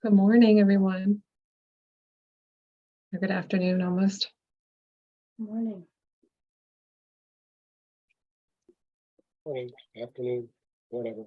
Good morning, everyone. Or good afternoon, almost. Good morning. Morning, afternoon, whatever.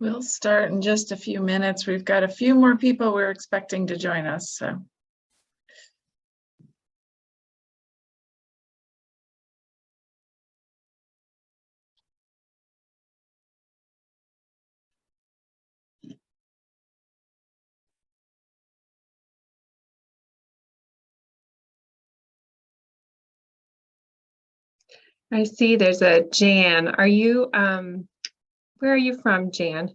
We'll start in just a few minutes. We've got a few more people we're expecting to join us, so. I see there's a Jan. Are you, where are you from, Jan?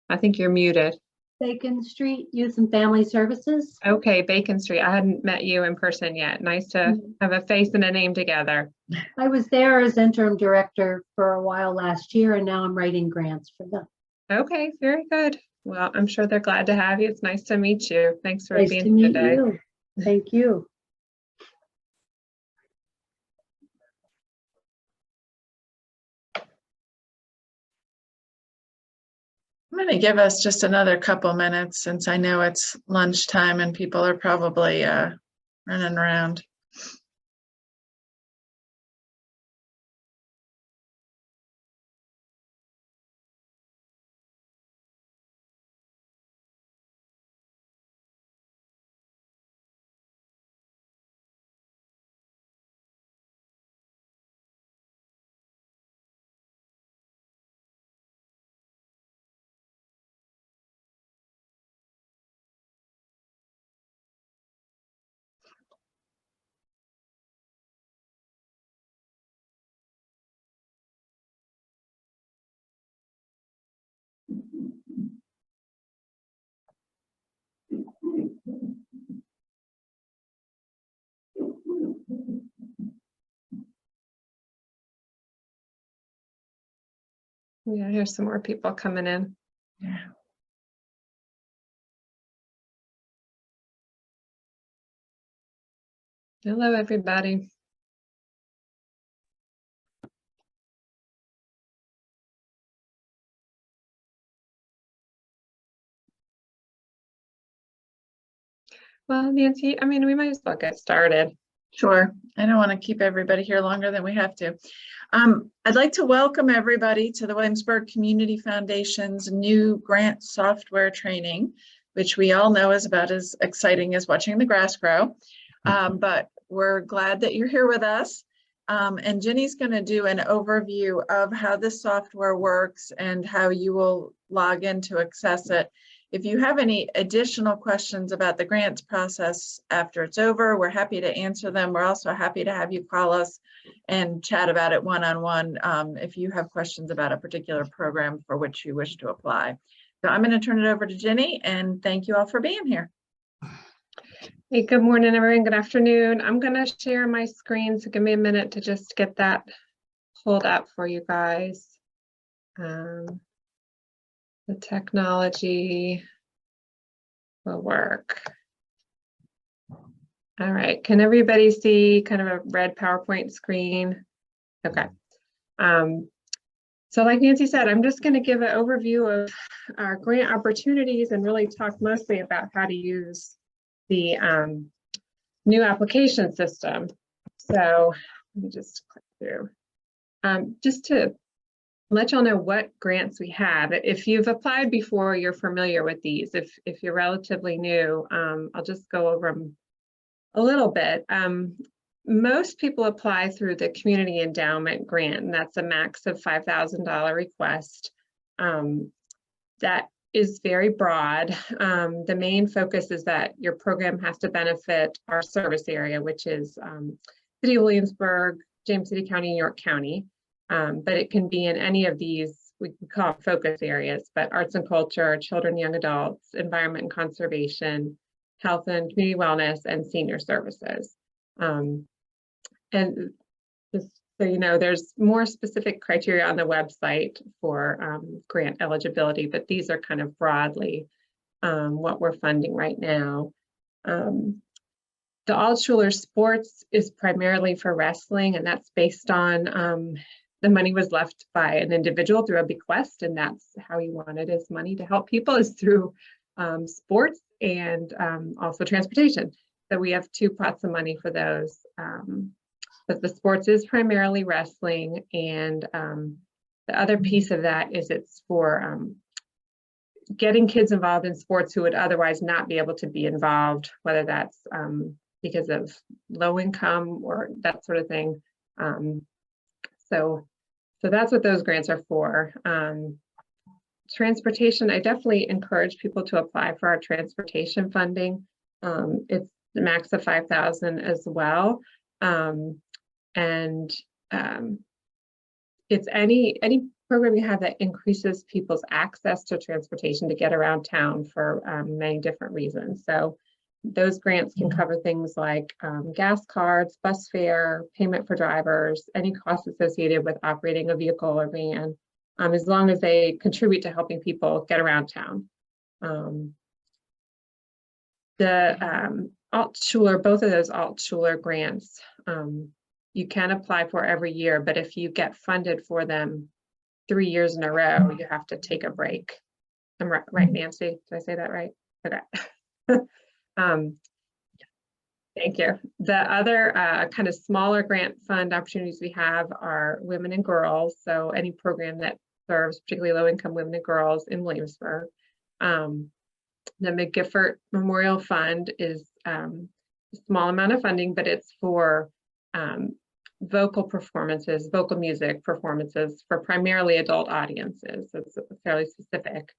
I think you're muted. Bacon Street Youth and Family Services. Okay, Bacon Street. I hadn't met you in person yet. Nice to have a face and a name together. I was there as interim director for a while last year, and now I'm writing grants for them. Okay, very good. Well, I'm sure they're glad to have you. It's nice to meet you. Thanks for Nice being to here meet today. you. Thank you. I'm going to give us just another couple minutes since I know it's lunchtime and people are probably running around. Yeah, here's some more people coming in. Yeah. Hello, everybody. Well, Nancy, I mean, we might as well get started. Sure. I don't want to keep everybody here longer than we have to. I'd like to welcome everybody to the Williamsburg Community Foundation's new grant software training, which we all know is about as exciting as watching the grass grow. But we're glad that you're here with us. And Jenny's going to do an overview of how this software works and how you will log in to access it. If you have any additional questions about the grants process after it's over, we're happy to answer them. We're also happy to have you call us and chat about it one-on-one if you have questions about a particular program for which you wish to apply. So I'm going to turn it over to Jenny, and thank you all for being here. Hey, good morning, everyone. Good afternoon. I'm going to share my screen, so give me a minute to just get that pulled up for you guys. The technology will work. All right, can everybody see kind of a red PowerPoint screen? Okay. So like Nancy said, I'm just going to give an overview of our grant opportunities and really talk mostly about how to use the new application system. So let me just click through. Just to let y'all know what grants we have. If you've applied before, you're familiar with these. If you're relatively new, I'll just go over them a little bit. Most people apply through the Community Endowment Grant, and that's a max of $5,000 request. That is very broad. The main focus is that your program has to benefit our service area, which is City of Williamsburg, James City County, and York County. But it can be in any of these, we call it focus areas, but arts and culture, children, young adults, environment and conservation, health and community wellness, and senior services. And just so you know, there's more specific criteria on the website for grant eligibility, but these are kind of broadly what we're funding right now. The Altschuler Sports is primarily for wrestling, and that's based on the money was left by an individual through a bequest, and that's how he wanted his money to help people, is through sports and also transportation. So we have 2 pots of money for those. But the sports is primarily wrestling, and the other piece of that is it's for getting kids involved in sports who would otherwise not be able to be involved, whether that's because of low income or that sort of thing. So that's what those grants are for. Transportation, I definitely encourage people to apply for our transportation funding. It's the max of $5,000 as well. It's any program you have that increases people's access to transportation to get around town for many different reasons. So those grants can cover things like gas cards, bus fare, payment for drivers, any costs associated with operating a vehicle or van, as long as they contribute to helping people get around town. The Altschuler, both of those Altschuler grants, you can apply for every year, but if you get funded for them 3 years in a row, you have to take a break. I'm right, Nancy? Did I say that right? Okay. Thank you. The other kind of smaller grant fund opportunities we have are women and girls. So any program that serves particularly low-income women and girls in Williamsburg. The McGiffert Memorial Fund is a small amount of funding, but it's for vocal performances, vocal music performances for primarily adult audiences. So it's fairly specific.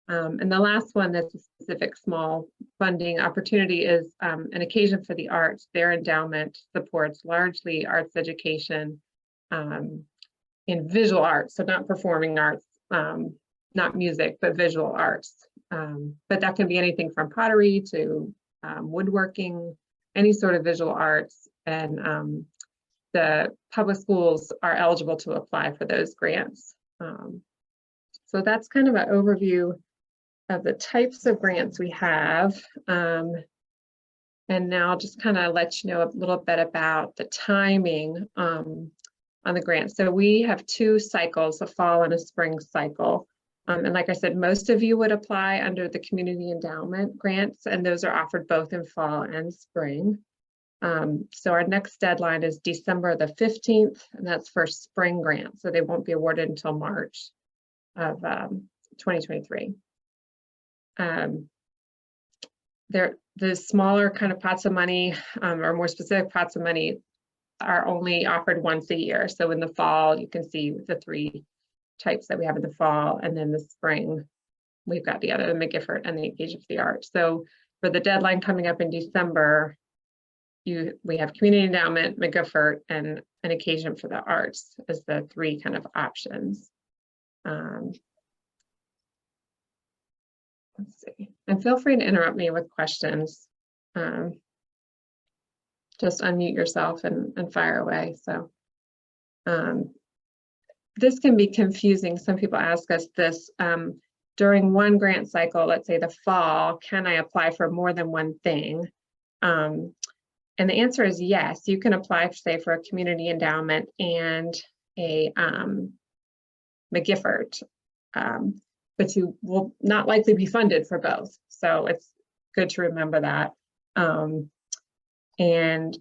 And the last one that's a specific small funding opportunity is an occasion for the arts. Their endowment supports largely arts education in visual arts, so not performing arts, not music, but visual arts. But that can be anything from pottery to woodworking, any sort of visual arts. And the public schools are eligible to apply for those grants. So that's kind of an overview of the types of grants we have. And now I'll just kind of let you know a little bit about the timing on the grant. So we have 2 cycles, a fall and a spring cycle. And like I said, most of you would apply under the Community Endowment grants, and those are offered both in fall and spring. So our next deadline is December the 15th, and that's for spring grants. So they won't be awarded until March of 2023. The smaller kind of pots of money or more specific pots of money are only offered once a year. So in the fall, you can see the 3 types that we have in the fall, and then the spring, we've got the other, the McGiffert and the Occasion for the Arts. So for the deadline coming up in December, we have Community Endowment, McGiffert, and an Occasion for the Arts as the 3 kind of options. Let's see, and feel free to interrupt me with questions. Just unmute yourself and fire away. So this can be confusing. Some people ask us this during one grant cycle, let's say the fall, can I apply for more than one thing? And the answer is yes, you can apply, say, for a community endowment and a McGiffert, but you will not likely be funded for both. So it's good to remember that. And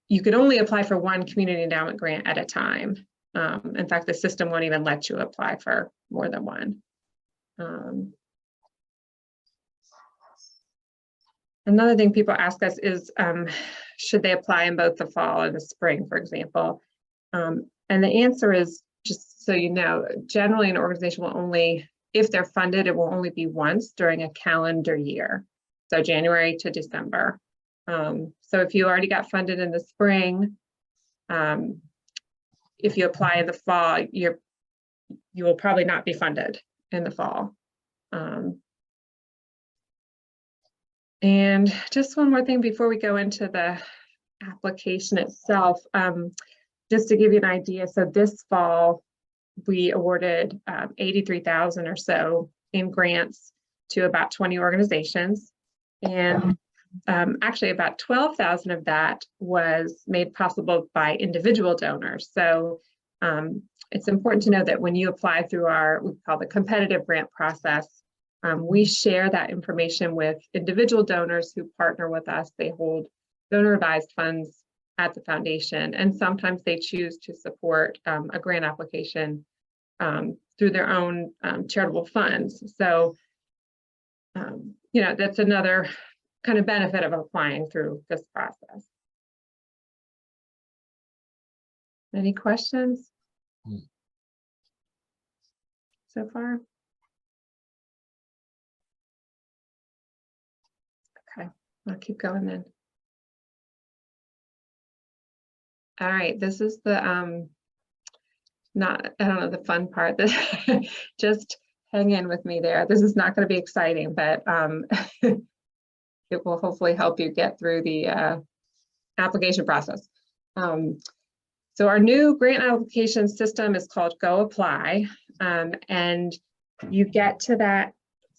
you could only apply for one community endowment grant at a time. In fact, the system won't even let you apply for more than one. Another thing people ask us is, should they apply in both the fall and the spring, for example? And the answer is, just so you know, generally an organization will only, if they're funded, it will only be once during a calendar year. So January to December. So if you already got funded in the spring, if you apply in the fall, you will probably not be funded in the fall. And just one more thing before we go into the application itself, just to give you an idea. So this fall, we awarded 83,000 or so in grants to about 20 organizations. And actually about 12,000 of that was made possible by individual donors. So it's important to know that when you apply through our, we call the competitive grant process, we share that information with individual donors who partner with us. They hold donor advised funds at the foundation, and sometimes they choose to support a grant application through their own charitable funds. So, you know, that's another kind of benefit of applying through this process. Any questions so far? Okay, I'll keep going then. All right, this is the I don't know, the fun part. Just hang in with me there. This is not going to be exciting, but it will hopefully help you get through the application process. So our new grant application system is called GoApply, and you get to that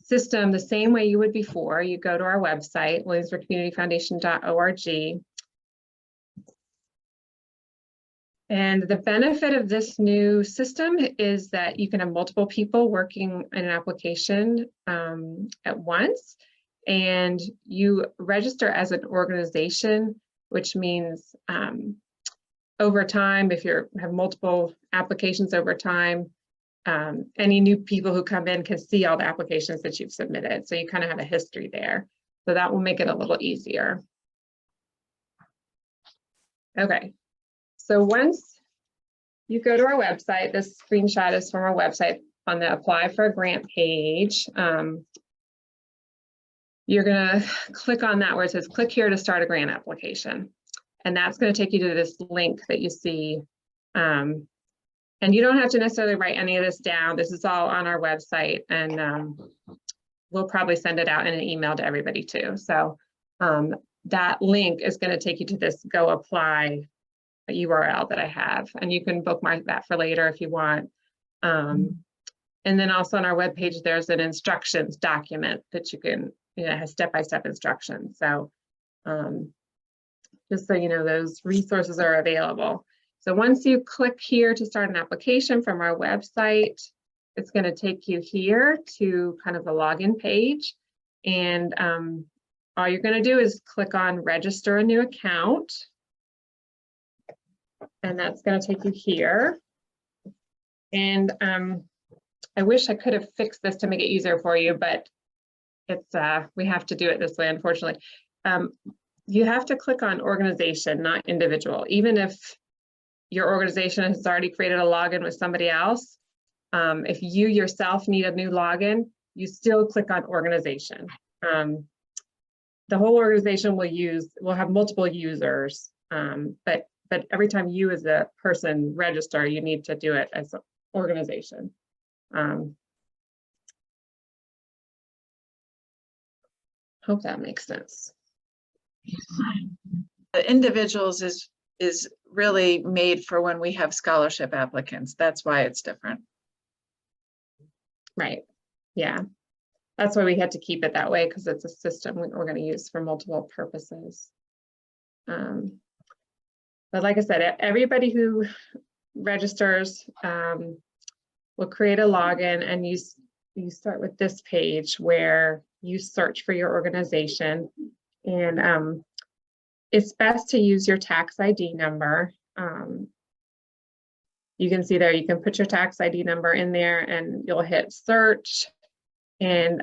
system the same way you would before. You go to our website, williamsburgcommunityfoundation.org. And the benefit of this new system is that you can have multiple people working in an application at once, and you register as an organization, which means over time, if you have multiple applications over time, any new people who come in can see all the applications that you've submitted. So you kind of have a history there. So that will make it a little easier. Okay. So once you go to our website, this screenshot is from our website on the apply for a grant page. You're going to click on that where it says click here to start a grant application. And that's going to take you to this link that you see. And you don't have to necessarily write any of this down. This is all on our website, and we'll probably send it out in an email to everybody too. So that link is going to take you to this GoApply URL that I have, and you can bookmark that for later if you want. And then also on our webpage, there's an instructions document that you can, you know, has step-by-step instructions. So just so you know, those resources are available. So once you click here to start an application from our website, it's going to take you here to kind of the login page. And all you're going to do is click on register a new account. And that's going to take you here. And I wish I could have fixed this to make it easier for you, but it's we have to do it this way, unfortunately. You have to click on organization, not individual. Even if your organization has already created a login with somebody else, if you yourself need a new login, you still click on organization. The whole organization will have multiple users, but every time you as a person register, you need to do it as an organization. Hope that makes sense. The individuals is really made for when we have scholarship applicants. That's why it's different. Right. Yeah. That's why we had to keep it that way, because it's a system we're going to use for multiple purposes. But like I said, everybody who registers will create a login, and you start with this page where you search for your organization, and it's best to use your tax ID number. you can see there, you can put your tax ID number in there and you'll hit search, and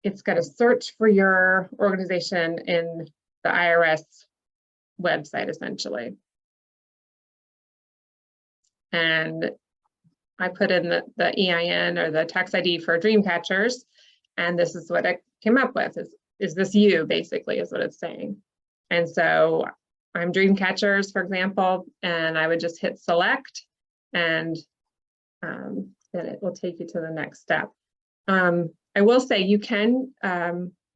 it's going to search for your organization in the IRS website, essentially. And I put in the EIN or the tax ID for Dreamcatchers, and this is what I came up with. Is this you, basically, is what it's saying. And so I'm Dreamcatchers, for example, and I would just hit select, and then it will take you to the next step. I will say you can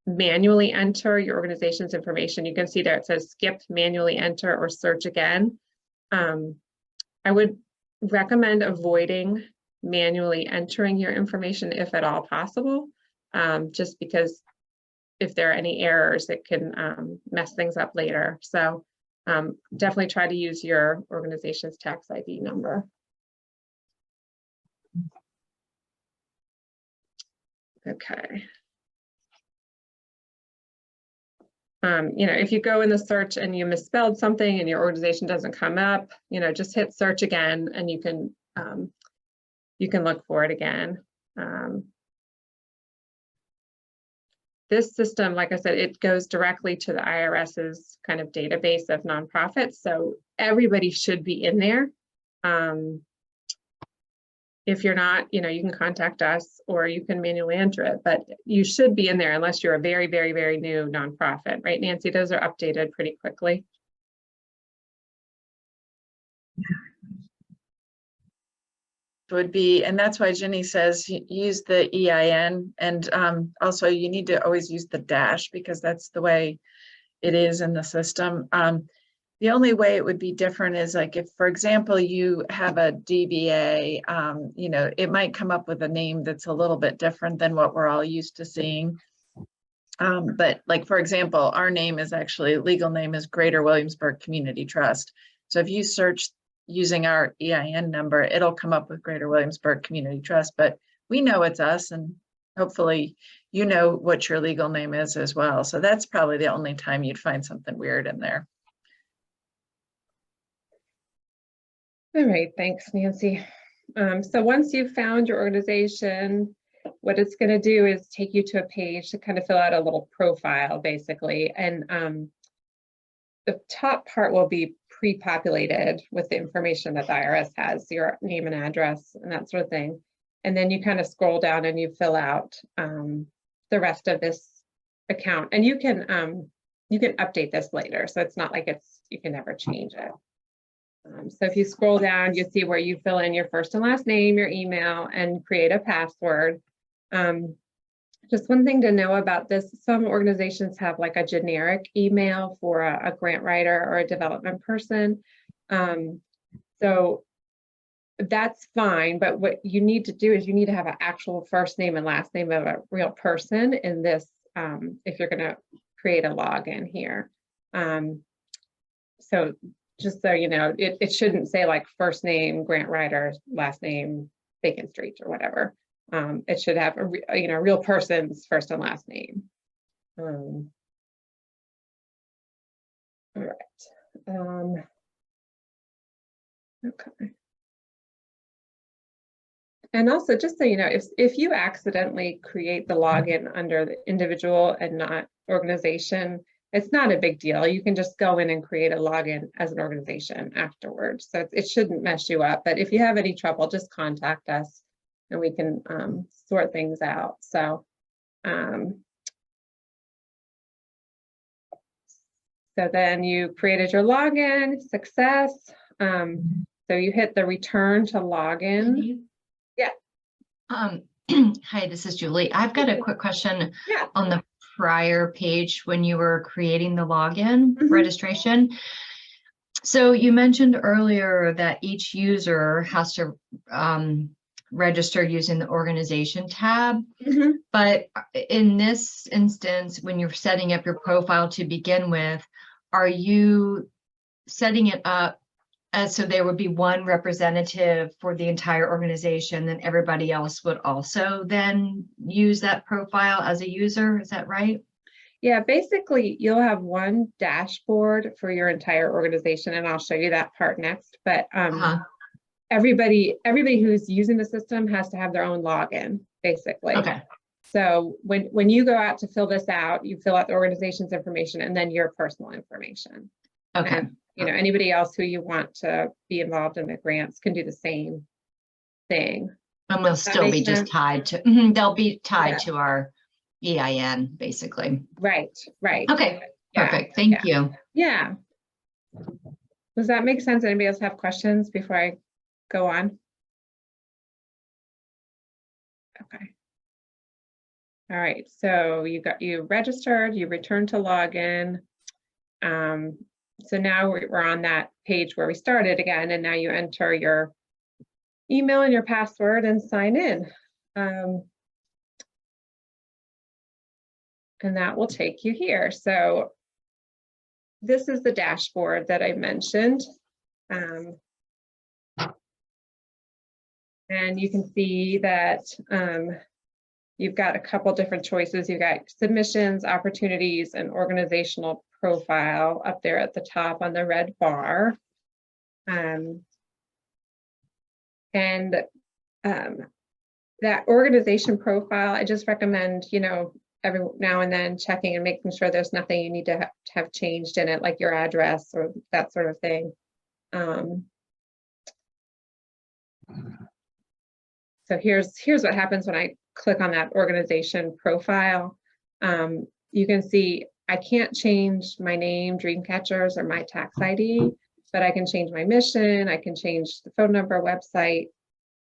manually enter your organization's information. You can see there it says skip, manually enter, or search again. I would recommend avoiding manually entering your information if at all possible, just because if there are any errors, it can mess things up later. So definitely try to use your organization's tax ID number. Okay. You know, if you go in the search and you misspelled something and your organization doesn't come up, you know, just hit search again and you can look for it again. This system, like I said, it goes directly to the IRS's kind of database of nonprofits. So everybody should be in there. If you're not, you know, you can contact us or you can manually enter it, but you should be in there unless you're a very, very, very new nonprofit, right, Nancy? Those are updated pretty quickly. Would be, and that's why Ginny says use the EIN, and also you need to always use the dash because that's the way it is in the system. The only way it would be different is like if, for example, you have a DBA, you know, it might come up with a name that's a little bit different than what we're all used to seeing. But like, for example, our name is actually, legal name is Greater Williamsburg Community Trust. So if you search using our EIN number, it'll come up with Greater Williamsburg Community Trust, but we know it's us, and hopefully you know what your legal name is as well. So that's probably the only time you'd find something weird in there. All right, thanks, Nancy. So once you've found your organization, what it's going to do is take you to a page to kind of fill out a little profile, basically. And the top part will be pre-populated with the information that the IRS has, your name and address and that sort of thing. And then you kind of scroll down and you fill out the rest of this account. And you can update this later. So it's not like you can never change it. So if you scroll down, you see where you fill in your first and last name, your email, and create a password. Just one thing to know about this, some organizations have like a generic email for a grant writer or a development person. So that's fine, but what you need to do is you need to have an actual first name and last name of a real person in this, if you're gonna create a login here. So just so you know, it shouldn't say like first name grant writer, last name Bacon Street or whatever. It should have a real person's first and last name. All right. Okay. And also, just so you know, if you accidentally create the login under the individual and not organization, it's not a big deal. You can just go in and create a login as an organization afterwards. So it shouldn't mess you up. But if you have any trouble, just contact us and we can sort things out. So, so then you created your login, success. So you hit the return to login. Yeah. Hi, this is Julie. I've got a quick question. Yeah. On the prior page when you were creating the login registration. So you mentioned earlier that each user has to register using the organization tab. But in this instance, when you're setting up your profile to begin with, are you setting it up as so there would be one representative for the entire organization, and everybody else would also then use that profile as a user? Is that right? Yeah, basically you'll have one dashboard for your entire organization, and I'll show you that part next. But everybody who's using the system has to have their own login, basically. Okay, So when you go out to fill this out, you fill out the organization's information and then your personal information. okay. And, you know, anybody else who you want to be involved in the grants can do the same thing. And we'll that still be make just sense? tied to, they'll be tied Yeah. to our EIN, basically. Right. Okay, Yeah, perfect. Thank you. Yeah. Does that make sense? Anybody else have questions before I go on? Okay. All right, so you registered, you returned to login. So now we're on that page where we started again, and now you enter your email and your password and sign in. And that will take you here. So this is the dashboard that I mentioned. And you can see that you've got a couple different choices. You've got submissions, opportunities, and organizational profile up there at the top on the red bar. That organization profile, I just recommend, you know, every now and then checking and making sure there's nothing you need to have changed in it, like your address or that sort of thing. So here's what happens when I click on that organization profile. You can see I can't change my name, Dreamcatchers, or my tax ID, but I can change my mission. I can change the phone number, website,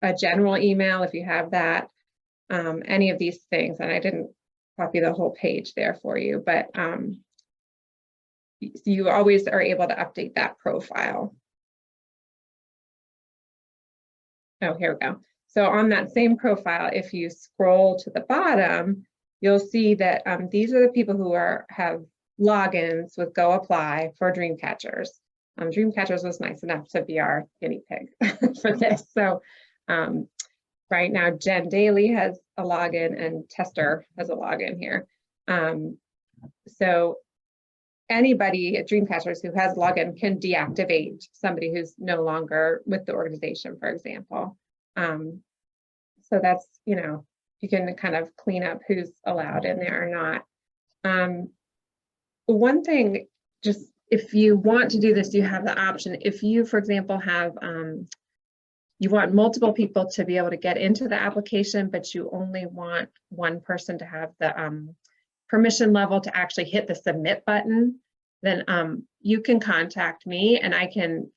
a general email if you have that, any of these things. And I didn't copy the whole page there for you, but you always are able to update that profile. Oh, here we go. So on that same profile, if you scroll to the bottom, you'll see that these are the people who have logins with GoApply for Dreamcatchers. Dreamcatchers was nice enough to be our guinea pig for this. So right now, Jen Daly has a login and Tester has a login here. So anybody at Dreamcatchers who has a login can deactivate somebody who's no longer with the organization, for example. So that's, you know, you can kind of clean up who's allowed in there or not. One thing, just if you want to do this, you have the option. If you, for example, have you want multiple people to be able to get into the application, but you only want one person to have the permission level to actually hit the submit button, then you can contact me and I can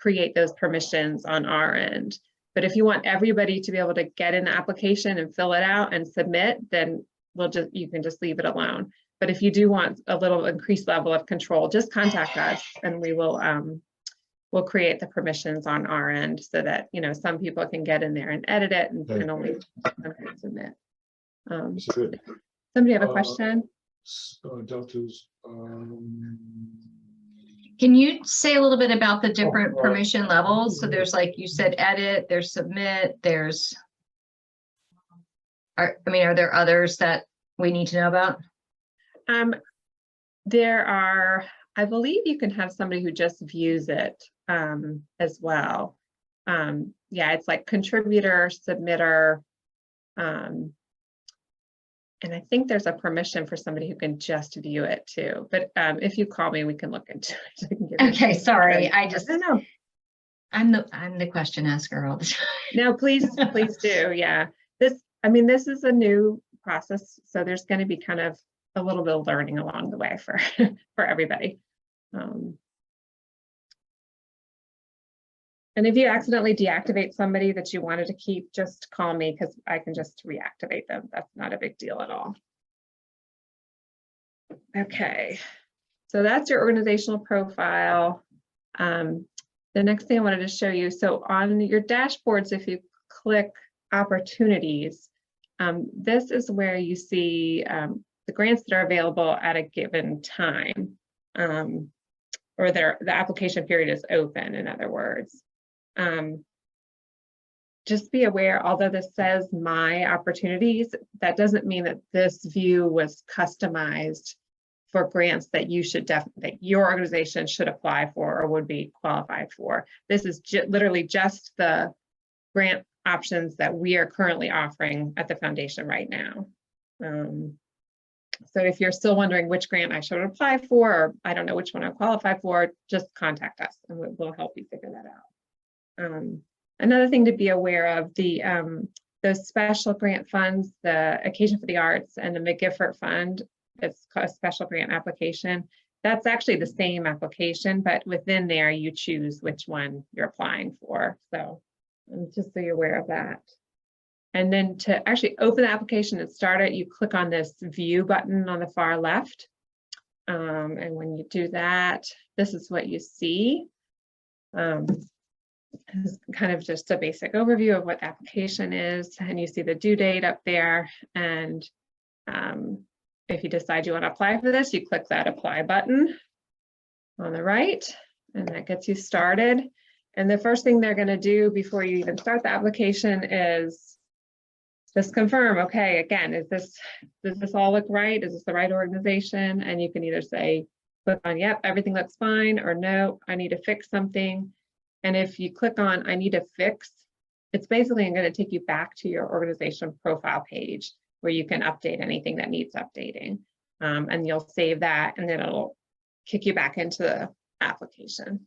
create those permissions on our end. But if you want everybody to be able to get in the application and fill it out and submit, then you can just leave it alone. But if you do want a little increased level of control, just contact us and we will we'll create the permissions on our end so that, you know, some people can get in there and edit it and only some can submit. Somebody have a question? Delta's, Can you say a little bit about the different permission levels? So there's, like you said, edit, there's submit, there's, are there others that we need to know about? There are, I believe you can have somebody who just views it as well. Yeah, it's like contributor, submitter, and I think there's a permission for somebody who can just view it too. But if you call me, we can look into it. Okay, sorry. I don't know. I'm the question asker all the time. No, please do. Yeah. This is a new process. So there's going to be kind of a little bit of learning along the way for everybody. And if you accidentally deactivate somebody that you wanted to keep, just call me because I can just reactivate them. That's not a big deal at all. Okay, so that's your organizational profile. The next thing I wanted to show you, so on your dashboards, if you click opportunities, this is where you see the grants that are available at a given time, or the application period is open, in other words. Just be aware, although this says my opportunities, that doesn't mean that this view was customized for grants that you should that your organization should apply for or would be qualified for. This is literally just the grant options that we are currently offering at the foundation right now. So if you're still wondering which grant I should apply for, or I don't know which one I qualify for, just contact us and we'll help you figure that out. Another thing to be aware of, those special grant funds, the Occasion for the Arts and the McGiffert Fund, it's a special grant application. That's actually the same application, but within there you choose which one you're applying for. So just so you're aware of that. And then to actually open the application and start it, you click on this view button on the far left. And when you do that, this is what you see. It's kind of just a basic overview of what the application is. And you see the due date up there. And if you decide you want to apply for this, you click that apply button on the right, and that gets you started. And the first thing they're going to do before you even start the application is just confirm, okay, again, does this all look right? Is this the right organization? And you can either say, click on, yep, everything looks fine, or no, I need to fix something. And if you click on, I need to fix, it's basically going to take you back to your organization profile page where you can update anything that needs updating. And you'll save that, and then it'll kick you back into the application.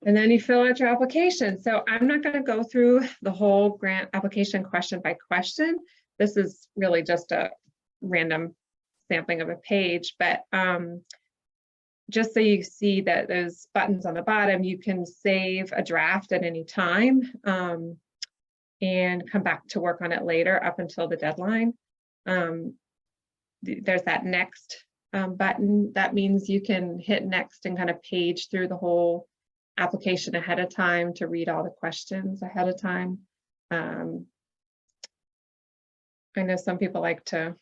And then you fill out your application. So I'm not going to go through the whole grant application question by question. This is really just a random sampling of a page, but just so you see that those buttons on the bottom, you can save a draft at any time and come back to work on it later up until the deadline. There's that next button. That means you can hit next and kind of page through the whole application ahead of time to read all the questions ahead of time. I know some people like to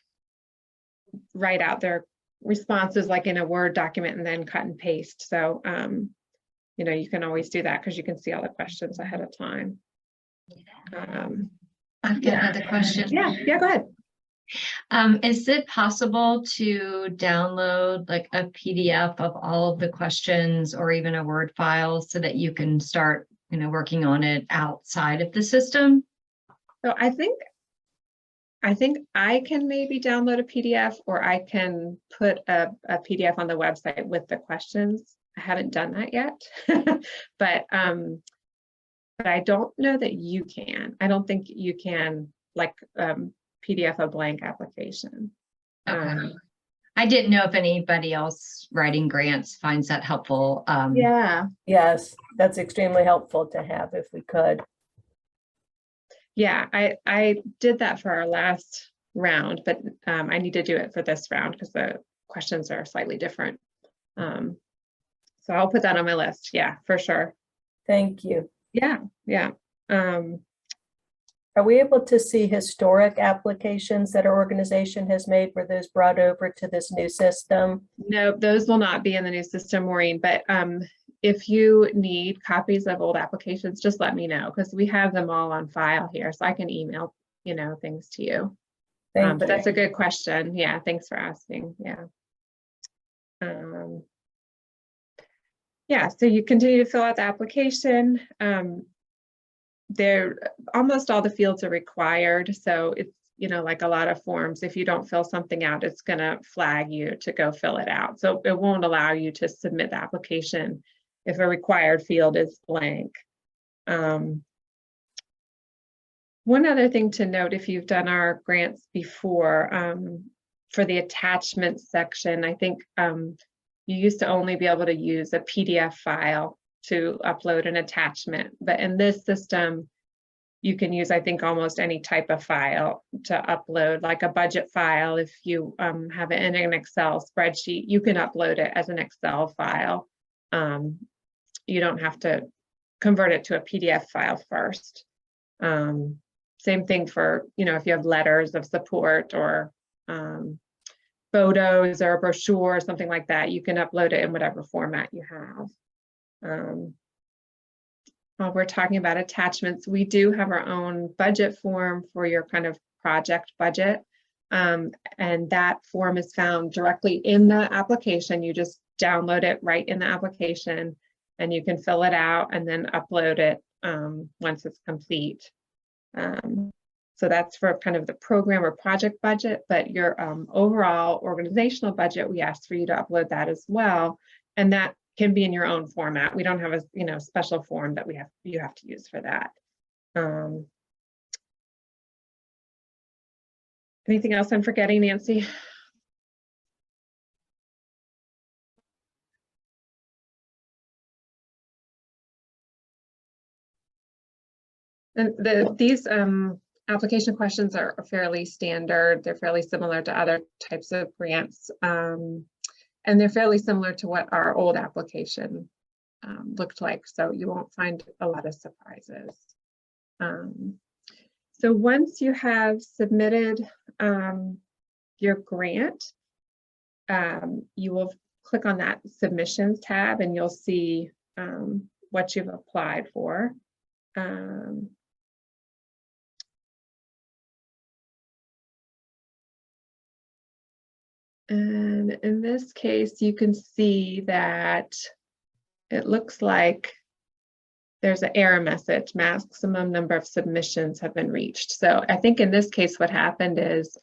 write out their responses like in a Word document and then cut and paste. So, you know, you can always do that because you can see all the questions ahead of time. I've got another question. Yeah, go ahead. Is it possible to download like a PDF of all of the questions or even a Word file so that you can start, you know, working on it outside of the system? So I think I can maybe download a PDF, or I can put a PDF on the website with the questions. I haven't done that yet, but I don't know that you can. I don't think you can like PDF a blank application. Okay. I didn't know if anybody else writing grants finds that helpful. Yeah. Yes, that's extremely helpful to have if we could. Yeah, I did that for our last round, but I need to do it for this round because the questions are slightly different. So I'll put that on my list. Yeah, for sure. Thank you. Yeah. Are we able to see historic applications that our organization has made? Were those brought over to this new system? No, those will not be in the new system, Maureen, but if you need copies of old applications, just let me know because we have them all on file here, so I can email, you know, things to you. Thank But you. that's a good question. Yeah, thanks for asking. Yeah. Yeah, so you continue to fill out the application. Almost all the fields are required, so it's, you know, like a lot of forms, if you don't fill something out, it's going to flag you to go fill it out. So it won't allow you to submit the application if a required field is blank. One other thing to note, if you've done our grants before, for the attachment section, I think you used to only be able to use a PDF file to upload an attachment, but in this system, you can use, I think, almost any type of file to upload, like a budget file. If you have it in an Excel spreadsheet, you can upload it as an Excel file. You don't have to convert it to a PDF file first. Same thing for, you know, if you have letters of support or photos or a brochure or something like that, you can upload it in whatever format you have. While we're talking about attachments, we do have our own budget form for your kind of project budget. And that form is found directly in the application. You just download it right in the application and you can fill it out and then upload it once it's complete. So that's for kind of the program or project budget, but your overall organizational budget, we asked for you to upload that as well. And that can be in your own format. We don't have a special form that you have to use for that. Anything else I'm forgetting, Nancy? And these application questions are fairly standard. They're fairly similar to other types of grants. And they're fairly similar to what our old application looked like. So you won't find a lot of surprises. So once you have submitted your grant, you will click on that submissions tab and you'll see what you've applied for. And in this case, you can see that it looks like there's an error message, maximum number of submissions have been reached. So I think in this case, what happened is,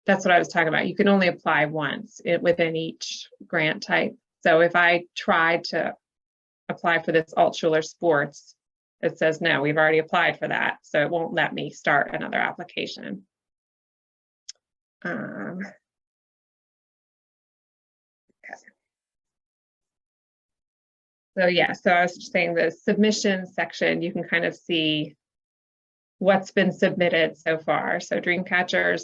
that's what I was talking about. You can only apply once within each grant type. So if I tried to apply for this Altschuler Sports, it says, no, we've already applied for that. So it won't let me start another application. So yeah, so I was just saying the submission section, you can kind of see what's been submitted so far. So Dreamcatchers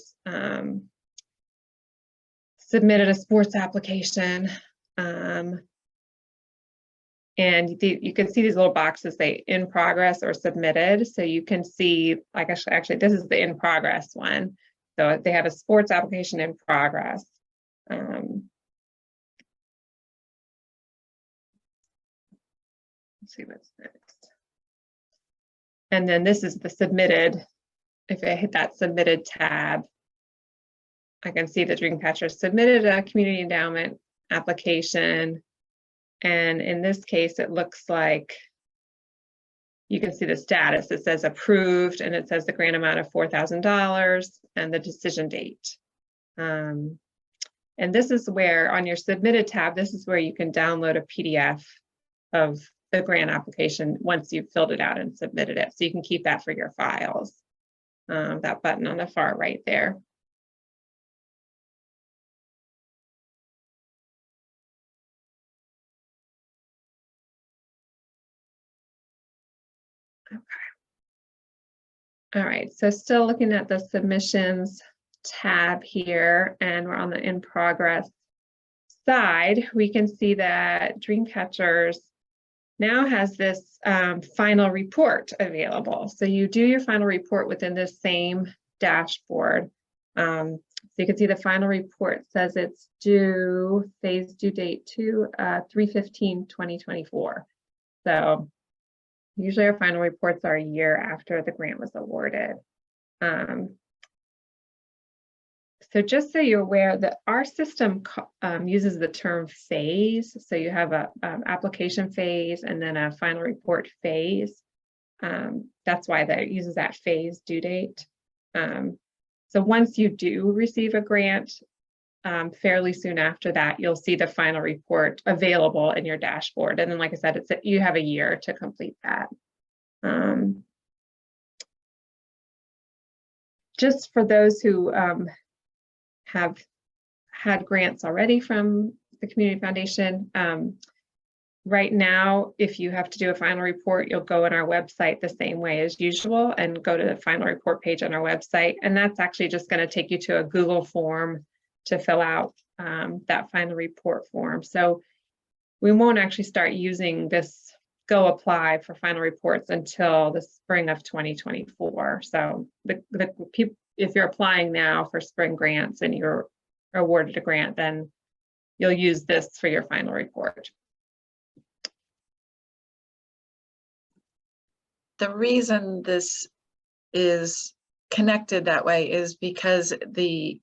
submitted a sports application. And you can see these little boxes say in progress or submitted. So you can see, like actually this is the in progress one. So they have a sports application in progress. Let's see what's next. And then this is the submitted. If I hit that submitted tab, I can see the Dreamcatcher submitted a community endowment application. And in this case, it looks like you can see the status. It says approved and it says the grant amount of $4,000 and the decision date. And this is where on your submitted tab, this is where you can download a PDF of the grant application once you've filled it out and submitted it. So you can keep that for your files. That button on the far right there. Okay. All right, so still looking at the submissions tab here, and we're on the in progress side, we can see that Dreamcatchers now has this final report available. So you do your final report within this same dashboard. So you can see the final report says it's due, phase due date to 3/15/2024. So usually our final reports are a year after the grant was awarded. So just so you're aware that our system uses the term phase. So you have a application phase and then a final report phase. That's why that uses that phase due date. So once you do receive a grant, fairly soon after that, you'll see the final report available in your dashboard. And then, like I said, you have a year to complete that. Just for those who have had grants already from the Community Foundation, right now, if you have to do a final report, you'll go on our website the same way as usual and go to the final report page on our website. And that's actually just going to take you to a Google form to fill out that final report form. So we won't actually start using this GoApply for final reports until the spring of 2024. So if you're applying now for spring grants and you're awarded a grant, then you'll use this for your final report. The reason this is connected that way is because the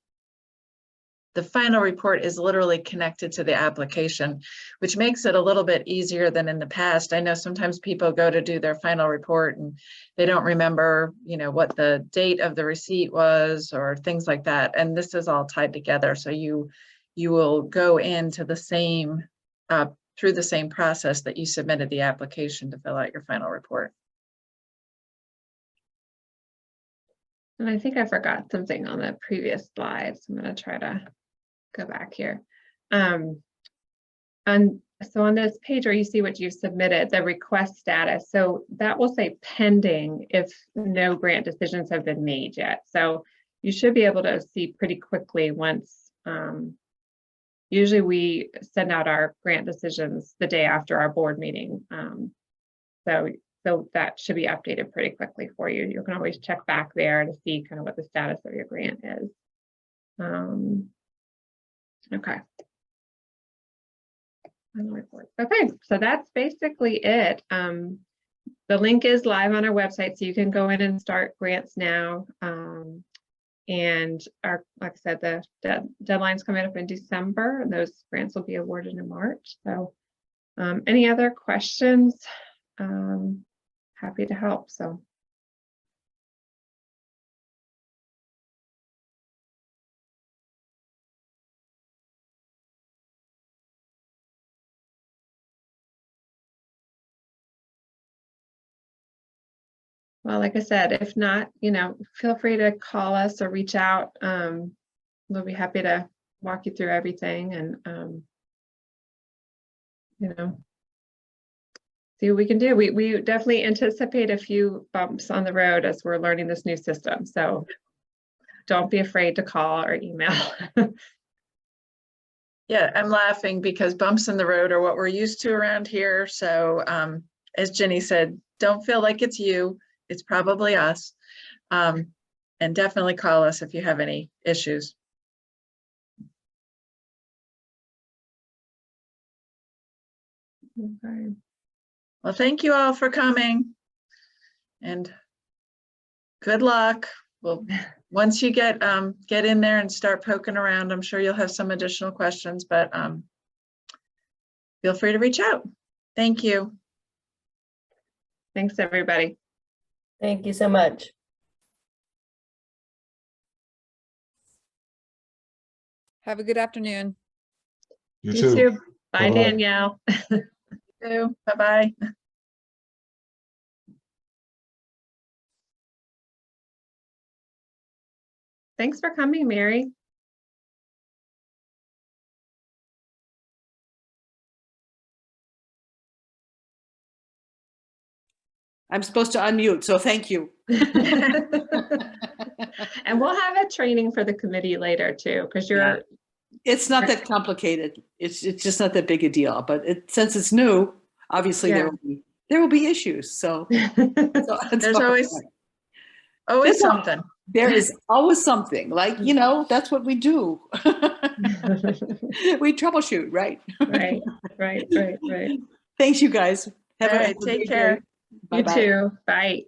final report is literally connected to the application, which makes it a little bit easier than in the past. I know sometimes people go to do their final report and they don't remember, what the date of the receipt was or things like that. And this is all tied together. So you will go into the same, through the same process that you submitted the application to fill out your final report. And I think I forgot something on the previous slide, so I'm going to try to go back here. And so on this page where you see what you've submitted, the request status, so that will say pending if no grant decisions have been made yet. So you should be able to see pretty quickly once, usually we send out our grant decisions the day after our board meeting. So that should be updated pretty quickly for you. You can always check back there to see kind of what the status of your grant is. Okay. Okay, so that's basically it. The link is live on our website, so you can go in and start grants now. And like I said, the deadline's coming up in December, and those grants will be awarded in March. So any other questions? Happy to help. So. Well, like I said, if not, feel free to call us or reach out. We'll be happy to walk you through everything and, see what we can do. We definitely anticipate a few bumps on the road as we're learning this new system. So don't be afraid to call or email. Yeah, I'm laughing because bumps in the road are what we're used to around here. So as Jenny said, don't feel like it's you. It's probably us. And definitely call us if you have any issues. Okay. Well, thank you all for coming and good luck. Well, once you get in there and start poking around, I'm sure you'll have some additional questions, but feel free to reach out. Thank you. Thanks, everybody. Thank you so much. Have a good afternoon. You You too. too. Bye, Bye-bye. Danielle. Bye-bye. Thanks for coming, Mary. I'm supposed to unmute, so thank you. And we'll have a training for the committee later too, because you're. It's not that complicated. It's just not that big a deal, but since it's new, obviously Yeah. there will be issues. So, There's always something. There is always something, like, that's what we do. We troubleshoot, right? Right. Thanks, you guys. All right, take care. You too. Bye.